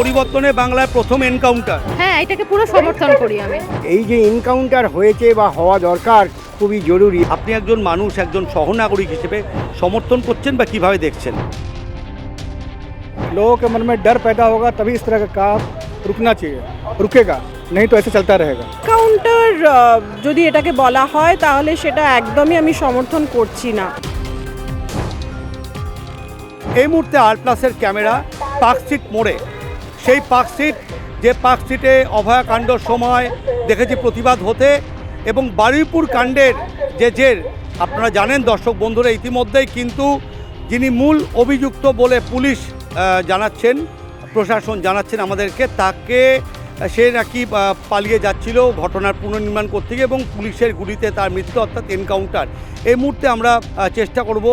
পরিবর্তনে বাংলায় প্রথম এনকাউন্টার। হ্যাঁ, এটাকে পুরো সমর্থন করি আমি। এই যে এনকাউন্টার হয়েছে বা হওয়া দরকার খুবই জরুরি। আপনি একজন মানুষ, একজন সহনাগরিক হিসেবে সমর্থন করছেন বা কিভাবে দেখছেন? लोगों के मन में डर पैदा होगा तभी इस तरह का काम रुकना चाहिए, रुकेगा नहीं तो ऐसे चलता रहेगा। কাউন্টার যদি এটাকে বলা হয় তাহলে সেটা একদমই আমি সমর্থন করছি না। এই মুহূর্তে R+এর ক্যামেরা পার্কস্ট্রিট মোড়ে, সেই পার্কস্ট্রিট যে পার্কস্ট্রিটে অভয়াকাণ্ডর সময় দেখেছি প্রতিবাদ হতে, এবং বারুইপুর কাণ্ডের যে জের আপনারা জানেন দর্শক বন্ধুরা ইতিমধ্যেই, কিন্তু যিনি মূল অভিযুক্ত বলে পুলিশ জানাচ্ছেন, প্রশাসন জানাচ্ছেন আমাদেরকে, তাকে সে নাকি পালিয়ে যাচ্ছিল ঘটনার পুনর্নির্মাণ করতে গিয়ে, এবং পুলিশের গুলিতে তার মৃত্যু, অর্থাৎ এনকাউন্টার। এই মুহূর্তে আমরা চেষ্টা করব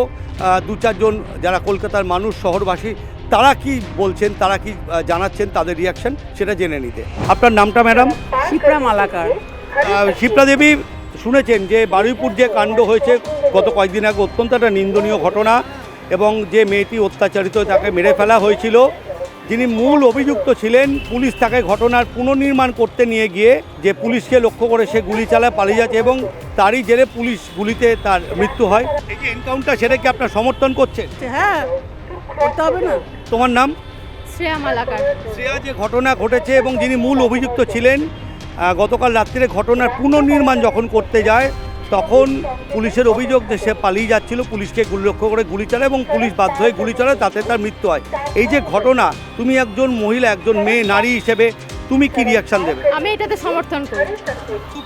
দু চারজন যারা কলকাতার মানুষ, শহরবাসী, তারা কি বলছেন, তারা কি জানাচ্ছেন, তাদের রিয়াকশন সেটা জেনে নিতে। আপনার নামটা ম্যাডাম? শিপ্রা মালাকার। শিপ্রা দেবী, শুনেছেন যে বারুইপুর যে কাণ্ড হয়েছে গত কয়েকদিন আগে, অত্যন্ত একটা নিন্দনীয় ঘটনা, এবং যে মেয়েটি অত্যাচারিত তাকে মেরে ফেলা হয়েছিল, যিনি মূল অভিযুক্ত ছিলেন, পুলিশ তাকে ঘটনার পুনর্নির্মাণ করতে নিয়ে গিয়ে যে পুলিশকে লক্ষ্য করে সে গুলি চালায়, পালিয়ে যাচ্ছে, এবং তারই জেরে পুলিশ গুলিতে তার মৃত্যু হয়। এই যে এনকাউন্টার, সেটা কি আপনার সমর্থন করছেন? হ্যাঁ, করতে হবে না। তোমার নাম? শ্রেয়া মালাকার। শ্রেয়া, যে ঘটনা ঘটেছে এবং যিনি মূল অভিযুক্ত ছিলেন, গতকাল রাত্রে ঘটনার পুনর্নির্মাণ যখন করতে যায় তখন পুলিশের অভিযোগ যে সে পালিয়ে যাচ্ছিল, পুলিশকে লক্ষ্য করে গুলি চালায় এবং পুলিশ বাধ্য হয়ে গুলি চালায়, তাতে তার মৃত্যু হয়। এই যে ঘটনা, তুমি একজন মহিলা, একজন মেয়ে, নারী হিসেবে তুমি কি রিয়াকশন দেবে? আমি এটাতে সমর্থন করি।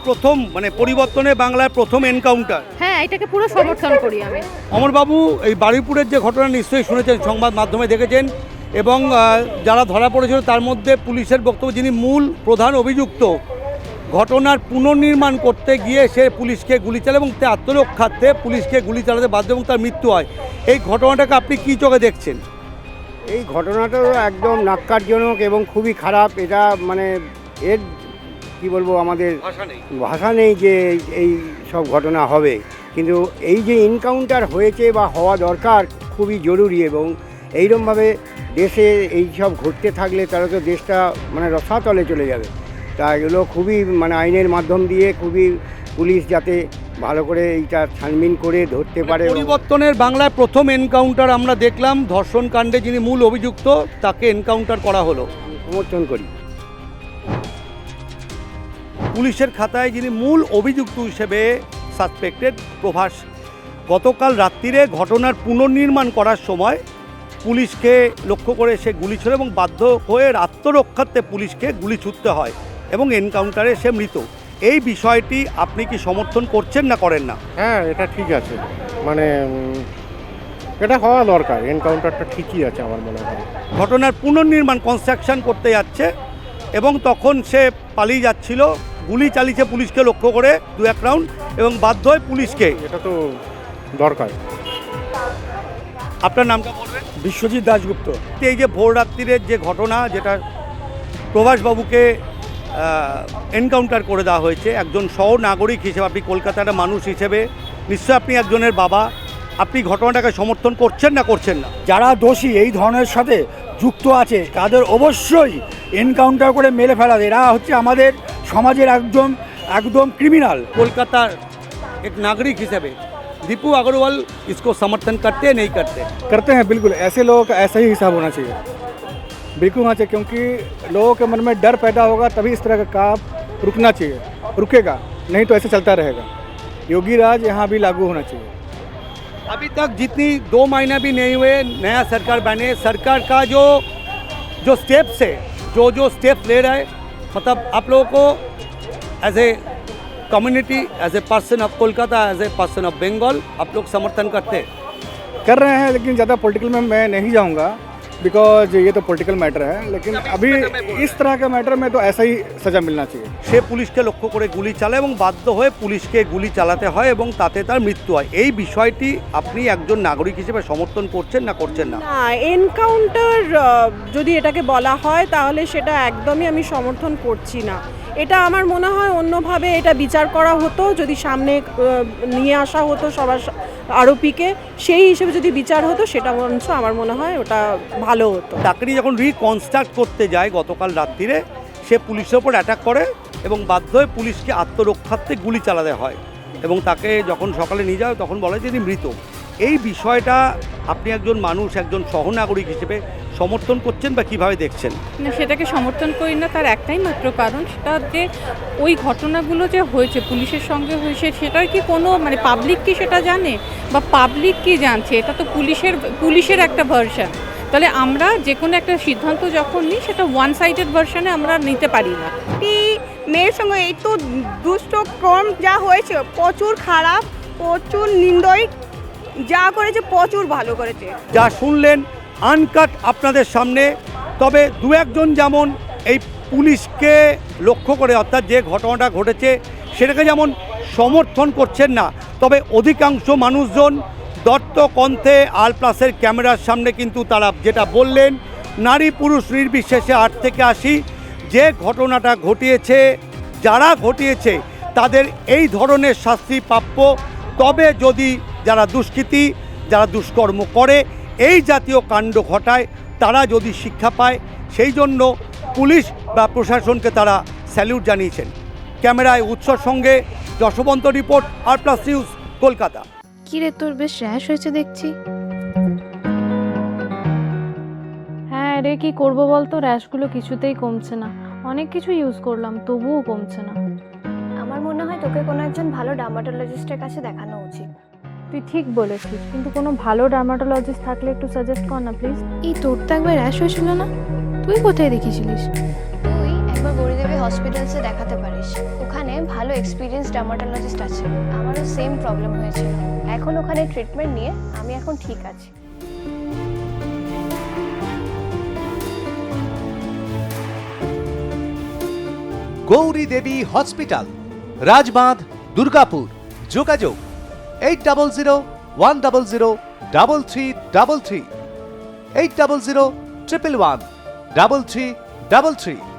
প্রথম মানে পরিবর্তনে বাংলার প্রথম এনকাউন্টার। হ্যাঁ, এটাকে পুরো সমর্থন করি আমি। অমরবাবু, এই বারুইপুরের যে ঘটনা নিশ্চয়ই শুনেছেন, সংবাদ মাধ্যমে দেখেছেন, এবং যারা ধরা পড়েছিল তার মধ্যে পুলিশের বক্তব্য, যিনি মূল প্রধান অভিযুক্ত, ঘটনার পুনর্নির্মাণ করতে গিয়ে সে পুলিশকে গুলি চালায় এবং তার আত্মরক্ষার্থে পুলিশকে গুলি চালাতে বাধ্য এবং তার মৃত্যু হয়। এই ঘটনাটাকে আপনি কী চোখে দেখছেন? এই ঘটনাটা একদম ন্যাক্কারজনক এবং খুবই খারাপ। এটা মানে এর কি বলবো, আমাদের ভাষা নেই যে এই সব ঘটনা হবে। কিন্তু এই যে এনকাউন্টার হয়েছে বা হওয়া দরকার খুবই জরুরি, এবং এইরকমভাবে দেশে এই সব ঘটতে থাকলে তাহলে তো দেশটা মানে রসাতলে চলে যাবে। তা এগুলো খুবই মানে আইনের মাধ্যম দিয়ে খুবই পুলিশ যাতে ভালো করে এইটা ছানবিন করে ধরতে পারে। পরিবর্তনের বাংলায় প্রথম এনকাউন্টার আমরা দেখলাম, ধর্ষণ কাণ্ডে যিনি মূল অভিযুক্ত তাকে এনকাউন্টার করা হলো। সমর্থন করি। পুলিশের খাতায় যিনি মূল অভিযুক্ত হিসেবে সাসপেক্টেড প্রভাস, গতকাল রাত্রিরে ঘটনার পুনর্নির্মাণ করার সময় পুলিশকে লক্ষ্য করে সে গুলি ছোড়ে এবং বাধ্য হয়ে আত্মরক্ষার্থে পুলিশকে গুলি ছুটতে হয় এবং এনকাউন্টারে সে মৃত। এই বিষয়টি আপনি কি সমর্থন করছেন না করেন না? হ্যাঁ, এটা ঠিক আছে, মানে এটা হওয়া দরকার। এনকাউন্টারটা ঠিকই আছে আমার মনে হয়। ঘটনার পুনর্নির্মাণ কনস্ট্রাকশন করতে যাচ্ছে এবং তখন সে পালিয়ে যাচ্ছিল, গুলি চালিয়েছে পুলিশকে লক্ষ্য করে 2-1 রাউন্ড এবং বাধ্য হয়ে পুলিশকে। এটা তো দরকার। আপনার নামটা বলবেন? বিশ্বজিৎ দাশগুপ্ত। এই যে ভোর রাত্রিরের যে ঘটনা, যেটা প্রভাসবাবুকে এনকাউন্টার করে দেওয়া হয়েছে, একজন সহনাগরিক হিসেবে, আপনি কলকাতার মানুষ হিসেবে, নিশ্চয় আপনি একজনের বাবা, আপনি ঘটনাটাকে সমর্থন করছেন না করছেন না? যারা দোষী এই ধরনের সাথে যুক্ত আছে তাদের অবশ্যই এনকাউন্টার করে মেরে ফেলা। এরা হচ্ছে আমাদের সমাজের একদম ক্রিমিনাল। কলকাতার এক নাগরিক হিসেবে दीपू अग्रवाल इसको समर्थन करते हैं नहीं करते हैं बिल्कुल। ऐसे लोगों का ऐसा ही हिसाब होना चाहिए, बिल्कुल होना चाहिए, क्योंकि लोगों के मन में डर पैदा होगा तभी इस तरह का काम रुकना चाहिए, रुकेगा नहीं तो ऐसे चलता रहेगा। योगी राज यहाँ भी लागू होना चाहिए। अभी तक जितनी 2 महीना भी नहीं हुए, नया सरकार बने, सरकार का जो स्टेप्स है, जो स्टेप्स ले रहा है, मतलब आप लोगों को as a community, as a person of Kolkata, as a person of Bengal, आप लोग समर्थन करते हैं? कर रहे हैं, लेकिन ज़्यादा पॉलिटिकल में मैं नहीं जाऊँगा, बिकॉज ये तो पॉलिटिकल मैटर है। लेकिन अभी इस तरह के मैटर में तो ऐसा ही सज़ा मिलना चाहिए। সে পুলিশকে লক্ষ্য করে গুলি চালায় এবং বাধ্য হয়ে পুলিশকে গুলি চালাতে হয় এবং তাতে তার মৃত্যু হয়। এই বিষয়টি আপনি একজন নাগরিক হিসেবে সমর্থন করছেন না করছেন না? না, এনকাউন্টার যদি এটাকে বলা হয় তাহলে সেটা একদমই আমি সমর্থন করছি না। এটা আমার মনে হয় অন্যভাবে এটা বিচার করা হতো, যদি সামনে নিয়ে আসা হতো সবার আরোপীকে, সেই হিসেবে যদি বিচার হতো সেটা বরঞ্চ আমার মনে হয় ওটা ভালো হতো। ডাকাতি যখন রিকনস্ট্রাক্ট করতে যায় গতকাল রাত্রিরে, সে পুলিশের ওপর অ্যাটাক করে এবং বাধ্য হয়ে পুলিশকে আত্মরক্ষার্থে গুলি চালাতে হয় এবং তাকে যখন সকালে নিয়ে যায় তখন বলে যে তিনি মৃত। এই বিষয়টা আপনি একজন মানুষ, একজন সহনাগরিক হিসেবে সমর্থন করছেন বা কিভাবে দেখছেন? না, সেটাকে সমর্থন করি না। তার একটাই মাত্র কারণ, সেটা যে ওই ঘটনাগুলো যে হয়েছে পুলিশের সঙ্গে হয়েছে, সেটার কি কোনো মানে পাবলিক কি সেটা জানে বা পাবলিক কি জানছে? এটা তো পুলিশের একটা ভার্সন। তাহলে আমরা যে কোনো একটা সিদ্ধান্ত যখন নিই সেটা ওয়ান সাইডেড ভার্সনে আমরা নিতে পারি না। মেয়ের সঙ্গে এই তো দুষ্টক্রম যা হয়েছে প্রচুর খারাপ, প্রচুর নিন্দয়, যা করেছে প্রচুর ভালো করেছে। যা শুনলেন আনকাট আপনাদের সামনে। তবে দু একজন যেমন এই পুলিশকে লক্ষ্য করে, অর্থাৎ যে ঘটনাটা ঘটেছে সেটাকে যেমন সমর্থন করছেন না, তবে অধিকাংশ মানুষজন দত্ত কণ্ঠে আলপ্লাসের ক্যামেরার সামনে কিন্তু তারা যেটা বললেন, নারী পুরুষ নির্বিশেষে 8 থেকে 80 যে ঘটনাটা ঘটিয়েছে, যারা ঘটিয়েছে তাদের এই ধরনের শাস্তি প্রাপ্য। তবে যদি যারা দুষ্কৃতী, যারা দুষ্কর্ম করে, এই জাতীয় কাণ্ড ঘটায়, তারা যদি শিক্ষা পায়, সেই জন্য পুলিশ বা প্রশাসনকে তারা স্যালিউট জানিয়েছেন। ক্যামেরায় উৎসর সঙ্গে যশবন্ত রিপোর্ট, আর+ নিউজ, কলকাতা। কিরে, তোর বেশ র্যাশ হয়েছে দেখছি। হ্যাঁ রে, কি করব বলতো, র্যাশগুলো কিছুতেই কমছে না। অনেক কিছু ইউজ করলাম তবুও কমছে না। আমার মনে হয় তোকে কোনো একজন ভালো ডার্মাটোলজিস্টের কাছে দেখানো উচিত। তুই ঠিক বলেছিস, কিন্তু কোনো ভালো ডার্মাটোলজিস্ট থাকলে একটু সাজেস্ট কর না প্লিজ। এই তোর তো একবার র্যাশ হয়েছিল না? তুই কোথায় দেখিয়েছিলিস? তুই একবার গৌরীদেবী হসপিটালসে দেখাতে পারিস, ওখানে ভালো এক্সপিরিয়েন্স ডার্মাটোলজিস্ট আছে। আমারও সেম প্রবলেম হয়েছিল, এখন ওখানে ট্রিটমেন্ট নিয়ে আমি এখন ঠিক আছি। গৌরী দেবী হসপিটাল, রাজবাঁধ, দুর্গাপুর। যোগাযোগ 8001003333, 8001113333।